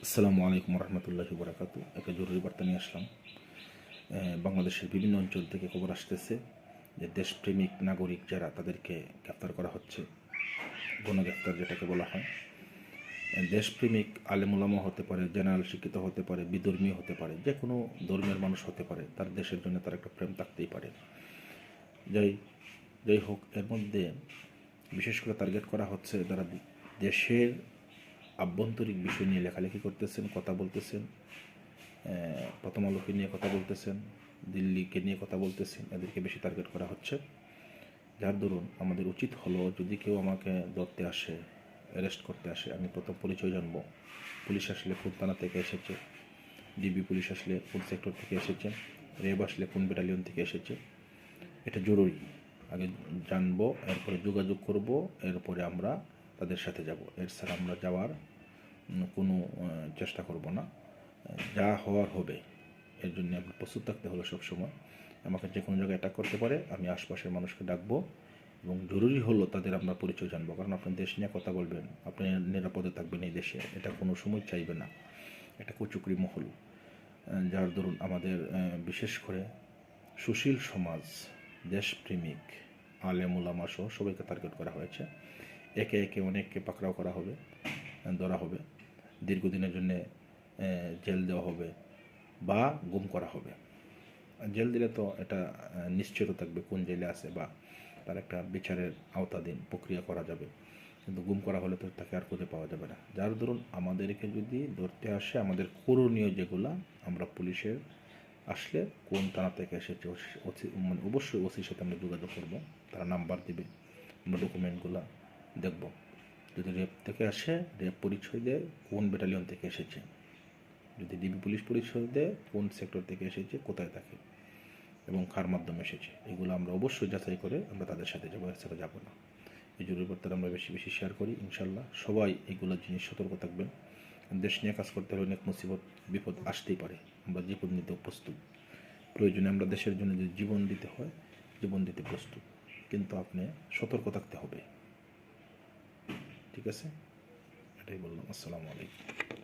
আসসালামু আলাইকুম রহমতুল্লাহি বরাকাতু। একটা জরুরি বার্তা নিয়ে আসলাম। বাংলাদেশের বিভিন্ন অঞ্চল থেকে খবর আসতেছে যে দেশপ্রেমিক নাগরিক যারা তাদেরকে গ্রেফতার করা হচ্ছে, গণগ্রেফতার যেটাকে বলা হয়। দেশপ্রেমিক আলেমুলামা হতে পারে, জেনারেল শিক্ষিত হতে পারে, বিধর্মী হতে পারে, যে কোনো ধর্মের মানুষ হতে পারে, তার দেশের জন্য তার একটা প্রেম থাকতেই পারে। যাই যাই হোক, এর মধ্যে বিশেষ করে টার্গেট করা হচ্ছে যারা দেশের আভ্যন্তরিক বিষয় নিয়ে লেখালেখি করতেছেন, কথা বলতেছেন, প্রথম আলোকে নিয়ে কথা বলতেছেন, দিল্লিকে নিয়ে কথা বলতেছেন, এদেরকে বেশি টার্গেট করা হচ্ছে। যার দরুন আমাদের উচিত হলো, যদি কেউ আমাকে ধরতে আসে, অ্যারেস্ট করতে আসে, আমি প্রথম পরিচয় জানব। পুলিশ আসলে কোন থানা থেকে এসেছে, ডিবি পুলিশ আসলে কোন সেক্টর থেকে এসেছে, র্যাব আসলে কোন ব্যাটালিয়ন থেকে এসেছে, এটা জরুরি। আগে জানবো, এরপরে যোগাযোগ করব, এরপরে আমরা তাদের সাথে যাব। এর ছাড়া আমরা যাওয়ার কোনো চেষ্টা করব না। যা হওয়ার হবে, এর জন্য আপনার প্রস্তুত থাকতে হলো সবসময়। আমাকে যে কোনো জায়গায় অ্যাটাক করতে পারে, আমি আশপাশের মানুষকে ডাকবো এবং জরুরি হলো তাদের আমরা পরিচয় জানবো। কারণ আপনার দেশ নিয়ে কথা বলবেন, আপনি নিরাপদে থাকবেন এই দেশে, এটা কোনো সময় চাইবে না। এটা কুচুকরি মহল, যার দরুন আমাদের বিশেষ করে সুশীল সমাজ, দেশপ্রেমিক, আলেমুলামা সহ সবাইকে টার্গেট করা হয়েছে। একে একে অনেককে পাকড়াও করা হবে, ধরা হবে, দীর্ঘদিনের জন্যে জেল দেওয়া হবে বা গুম করা হবে। জেল দিলে তো এটা নিশ্চিত থাকবে কোন জেলে আছে, বা তার একটা বিচারের আওতাধীন প্রক্রিয়া করা যাবে। কিন্তু গুম করা হলে তো তাকে আর খুঁজে পাওয়া যাবে না। যার দরুন আমাদেরকে যদি ধরতে আসে, আমাদের করণীয় যেগুলা, আমরা পুলিশের আসলে কোন থানা থেকে এসেছে, মানে অবশ্যই ওসির সাথে আমরা যোগাযোগ করবো, তারা নাম্বার দিবে, আমরা ডকুমেন্টগুলো দেখব। যদি র্যাব থেকে আসে, র্যাব পরিচয় দেয় কোন ব্যাটালিয়ন থেকে এসেছে, যদি ডিবি পুলিশ পরিচয় দেয় কোন সেক্টর থেকে এসেছে, কোথায় থাকে এবং কার মাধ্যমে এসেছে, এগুলো আমরা অবশ্যই যাচাই করে আমরা তাদের সাথে যাবো, এছাড়া যাবো না। এই জরুরি বার্তাটা আমরা বেশি বেশি শেয়ার করি। ইনশাল্লাহ সবাই এগুলো জিনিস সতর্ক থাকবেন। দেশ নিয়ে কাজ করতে হলে অনেক মুসিবত বিপদ আসতেই পারে, আমরা জীবন নিতে প্রস্তুত। প্রয়োজনে আমরা দেশের জন্য যদি জীবন দিতে হয়, জীবন দিতে প্রস্তুত, কিন্তু আপনি সতর্ক থাকতে হবে। ঠিক আছে, এটাই বললাম। আসসালামু আলাইকুম।